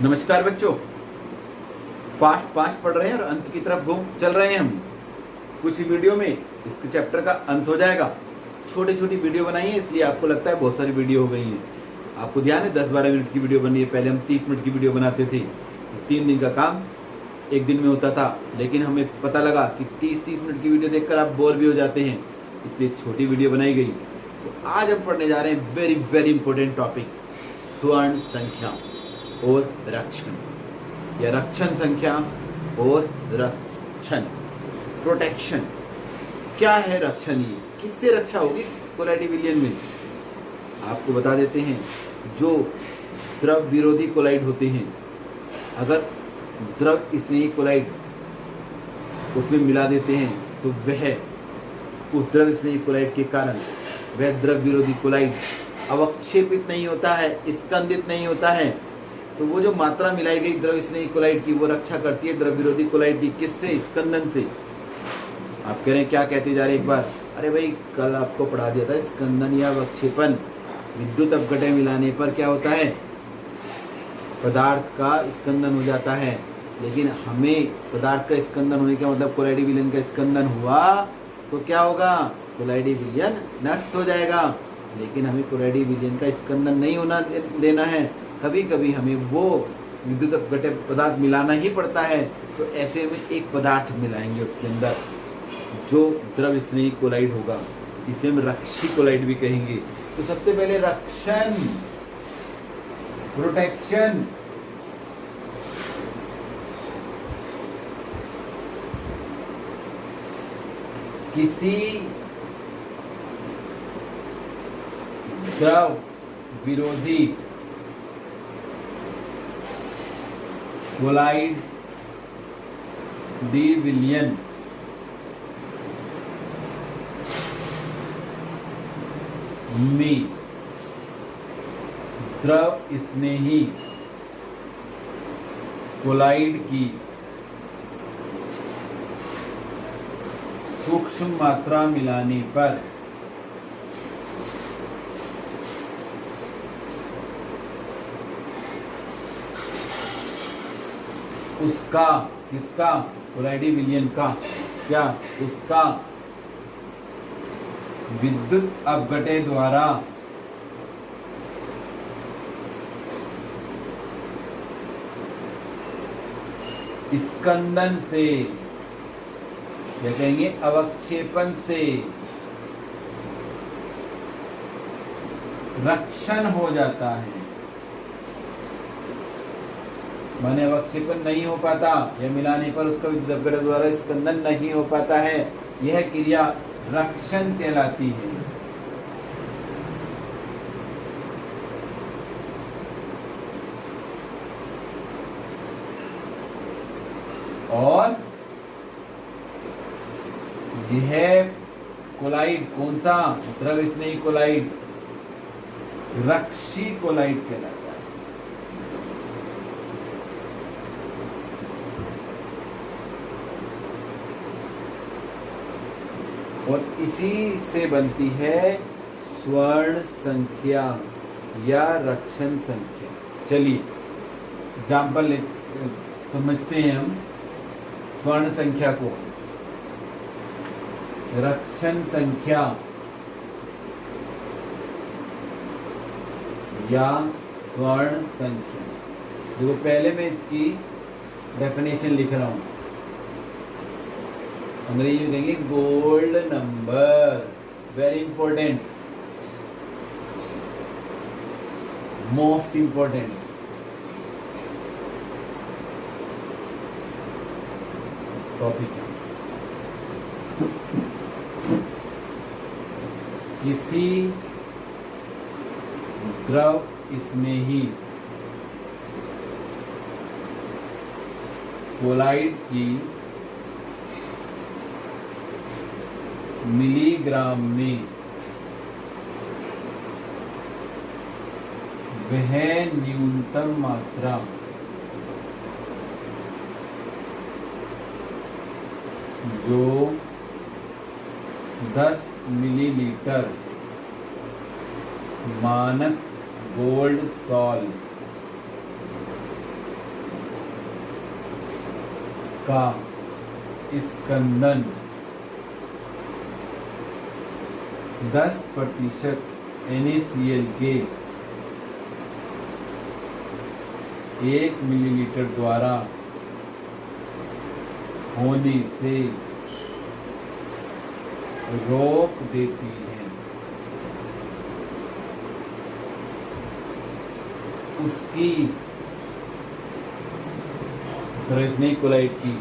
नमस्कार बच्चों। पार्ट 5 पढ़ रहे हैं और अंत की तरफ घूम चल रहे हैं हम। कुछ ही वीडियो में इसके चैप्टर का अंत हो जाएगा। छोटी छोटी वीडियो बनाई है, इसलिए आपको लगता है बहुत सारी वीडियो हो गई हैं। आपको ध्यान है 10-12 मिनट की वीडियो बनी है। पहले हम 30 मिनट की वीडियो बनाते थे। 3 दिन का काम 1 दिन में होता था, लेकिन हमें पता लगा कि 30-30 मिनट की वीडियो देखकर आप बोर भी हो जाते हैं, इसलिए छोटी वीडियो बनाई गई। तो आज हम पढ़ने जा रहे हैं वेरी वेरी इंपॉर्टेंट टॉपिक, स्वर्ण संख्या और रक्षण, या रक्षण संख्या और रक्षण, प्रोटेक्शन। क्या है रक्षण? ये किससे रक्षा होगी कोलाइडी विलयन में? आपको बता देते हैं। जो द्रव विरोधी कोलाइड होते हैं, अगर द्रव स्नेही कोलाइड उसमें मिला देते हैं तो वह उस द्रव स्नेही कोलाइड के कारण वह द्रव विरोधी कोलाइड अवक्षेपित नहीं होता है, स्कंदित नहीं होता है। तो वो जो मात्रा मिलाई गई द्रव स्नेही कोलाइड की, वो रक्षा करती है द्रव विरोधी कोलाइड की। किससे? स्कंदन से। आप कह रहे हैं क्या कहते जा रहे हैं? एक बार अरे भाई कल आपको पढ़ा दिया था, स्कंदन या अवक्षेपन विद्युत अपघटन मिलाने पर क्या होता है? पदार्थ का स्कंदन हो जाता है। लेकिन हमें पदार्थ का स्कंदन होने का मतलब कोलाइडी विलयन का स्कंदन हुआ तो क्या होगा? कोलाइडी विलयन नष्ट हो जाएगा। लेकिन हमें कोलाइडी विलयन का स्कंदन नहीं होना देना है। कभी कभी हमें वो विद्युत अपघटन पदार्थ मिलाना ही पड़ता है। तो ऐसे में एक पदार्थ मिलाएंगे उसके अंदर जो द्रव स्नेही कोलाइड होगा, इसे हम रक्षी कोलाइड भी कहेंगे। तो सबसे पहले रक्षण, प्रोटेक्शन। किसी द्रव विरोधी कोलाइड डी विलयन में द्रव स्नेही कोलाइड की सूक्ष्म मात्रा मिलाने पर उसका, किसका? कोलाइडी विलयन का क्या? उसका विद्युत अपघटन द्वारा स्कंदन से, क्या कहेंगे? अवक्षेपन से रक्षण हो जाता है। माने अवक्षेपन नहीं हो पाता या मिलाने पर उसका विद्युत अपघटन द्वारा स्कंदन नहीं हो पाता है। यह क्रिया रक्षण कहलाती है। और यह कोलाइड कौन सा? द्रव स्नेही कोलाइड रक्षी कोलाइड कहलाता है। और इसी से बनती है स्वर्ण संख्या या रक्षण संख्या। चलिए एग्जाम्पल समझते हैं हम स्वर्ण संख्या को। रक्षण संख्या या स्वर्ण संख्या, देखो पहले मैं इसकी डेफिनेशन लिख रहा हूं। अंग्रेजी में कहेंगे gold number, very important, most important. Topic है किसी द्रव स्नेही कोलाइड की मिलीग्राम में वह न्यूनतम मात्रा जो 10 मिलीलीटर मानक गोल्ड सॉल्ट का स्कंदन 10% NaCl के 1 मिलीलीटर द्वारा होने से रोक देती है। उसकी रेजोनेट कोलाइट की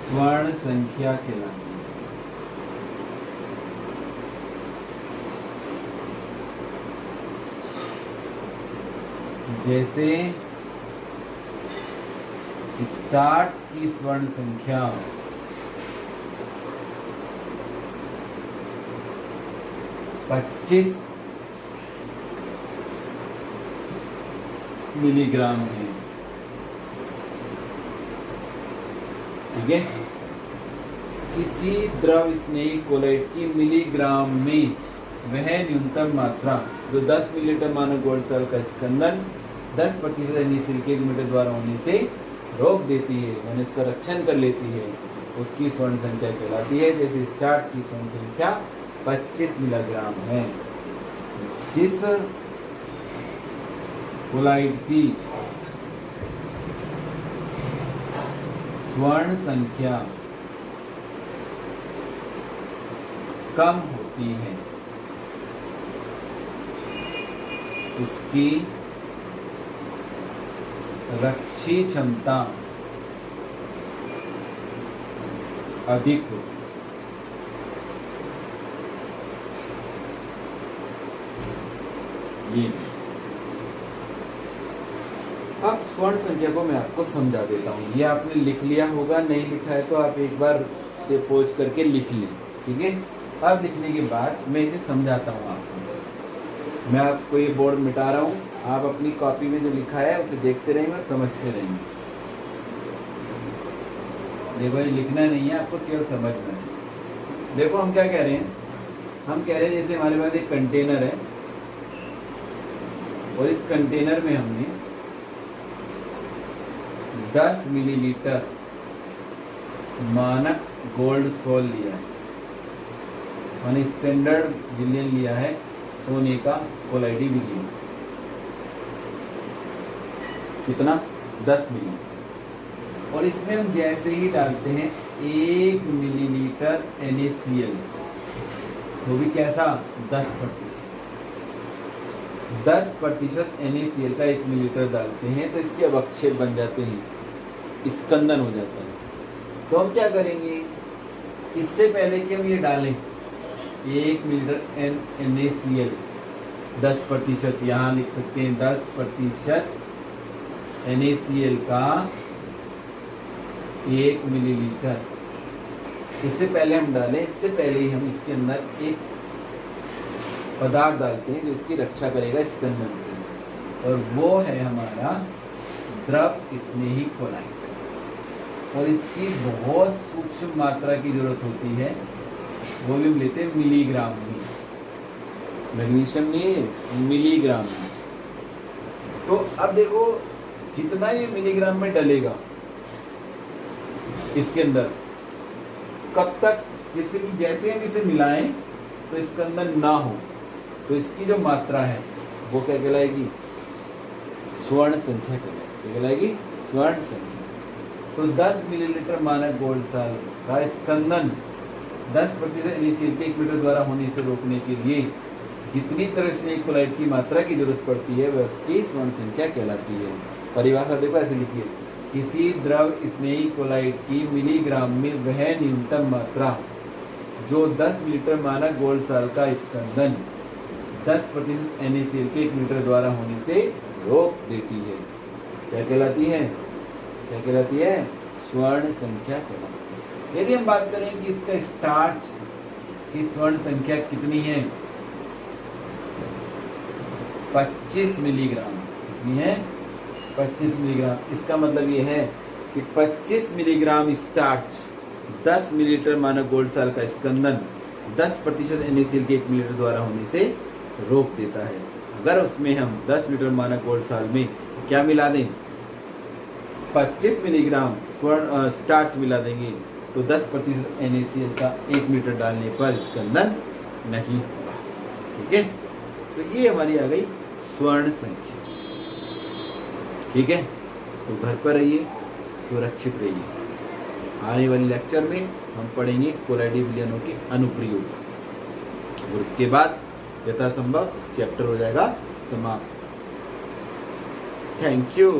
स्वर्ण संख्या कहलाती है। जैसे स्टार्च की स्वर्ण संख्या 25 मिलीग्राम है, ठीक है। किसी द्रव स्नेही कोलाइट की मिलीग्राम में वह न्यूनतम मात्रा जो 10 मिलीलीटर मानव गोल्ड सेल का स्कंदन 10% NaCl के 1 मिलीलीटर द्वारा होने से रोक देती है, यानी इसका रक्षण कर लेती है, उसकी स्वर्ण संख्या कहलाती है। जैसे स्टार्च की स्वर्ण संख्या 25 मिलीग्राम है। जिस कोलाइट की स्वर्ण संख्या कम होती है उसकी रक्षी क्षमता अधिक होती है। ये अब स्वर्ण संख्या को मैं आपको समझा देता हूँ। ये आपने लिख लिया होगा, नहीं लिखा है तो आप एक बार से पोज करके लिख लें, ठीक है। अब लिखने के बाद मैं इसे समझाता हूँ आपको। मैं आपको ये बोर्ड मिटा रहा हूँ, आप अपनी कॉपी में जो लिखा है उसे देखते रहेंगे और समझते रहेंगे। देखो ये लिखना नहीं है, आपको केवल समझना है। देखो हम क्या कह रहे हैं, हम कह रहे हैं जैसे हमारे पास एक कंटेनर है और इस कंटेनर में हमने 10 मिलीलीटर मानक गोल्ड सोल लिया है, माने स्टैंडर्ड विलियन लिया है, सोने का कोलाइडी विलियन। कितना? 10 मिली। और इसमें हम जैसे ही डालते हैं 1 मिलीलीटर NaCl, वो भी कैसा? 10%। 10% NaCl का 1 मिलीलीटर डालते हैं तो इसके अवक्षेप बन जाते हैं, स्कंदन हो जाता है। तो हम क्या करेंगे, इससे पहले कि हम ये डालें 1 मिलीलीटर NaCl 10%, यहाँ लिख सकते हैं 10% NaCl का 1 मिलीलीटर, इससे पहले हम डालें, इससे पहले ही हम इसके अंदर एक पदार्थ डालते हैं जो इसकी रक्षा करेगा स्कंदन से, और वो है हमारा द्रव स्नेही कोलाइट। और इसकी बहुत सूक्ष्म मात्रा की जरूरत होती है, वो भी हम लेते हैं मिलीग्राम में, मैग्नीशियम नहीं, मिलीग्राम में। तो अब देखो जितना ये मिलीग्राम में डलेगा इसके अंदर, कब तक, जैसे कि जैसे हम इसे मिलाएं तो स्कंदन ना हो, तो इसकी जो मात्रा है वो क्या कहलाएगी? स्वर्ण संख्या कहलाएगी, स्वर्ण संख्या। तो 10 मिलीलीटर मानक गोल्ड साल का स्कंदन 10% NaCl के 1 मिलीलीटर द्वारा होने से रोकने के लिए जितनी तरह से कोलाइट की मात्रा की जरूरत पड़ती है वह उसकी स्वर्ण संख्या कहलाती है। परिभाषा देखो ऐसे लिखिए, किसी द्रव स्नेही कोलाइट की मिलीग्राम में वह न्यूनतम मात्रा जो 10 मिलीलीटर मानक गोल्ड साल का स्कंदन 10% NaCl के 1 मिलीलीटर द्वारा होने से रोक देती है। क्या कहलाती है? क्या कहलाती है? स्वर्ण संख्या कहलाती है। यदि हम बात करें कि इसका स्टार्च की स्वर्ण संख्या कितनी है, 25 मिलीग्राम, कितनी है? 25 मिलीग्राम। इसका मतलब ये है कि 25 मिलीग्राम स्टार्च 10 मिलीलीटर मानक गोल्ड साल का स्कंदन 10% NaCl के 1 मिलीलीटर द्वारा होने से रोक देता है। अगर उसमें हम 10 लीटर मानक गोल्ड साल में क्या मिला दें? 25 मिलीग्राम स्वर्ण स्टार्च मिला देंगे तो 10% NaCl का 1 मीटर डालने पर स्कंदन नहीं होगा। ठीक है, तो ये हमारी आ गई स्वर्ण संख्या। ठीक है, तो घर पर रहिए, सुरक्षित रहिए। आने वाले लेक्चर में हम पढ़ेंगे कोलाइडी विलयनों के अनुप्रयोग और इसके बाद यथासंभव चैप्टर हो जाएगा समाप्त। Thank you.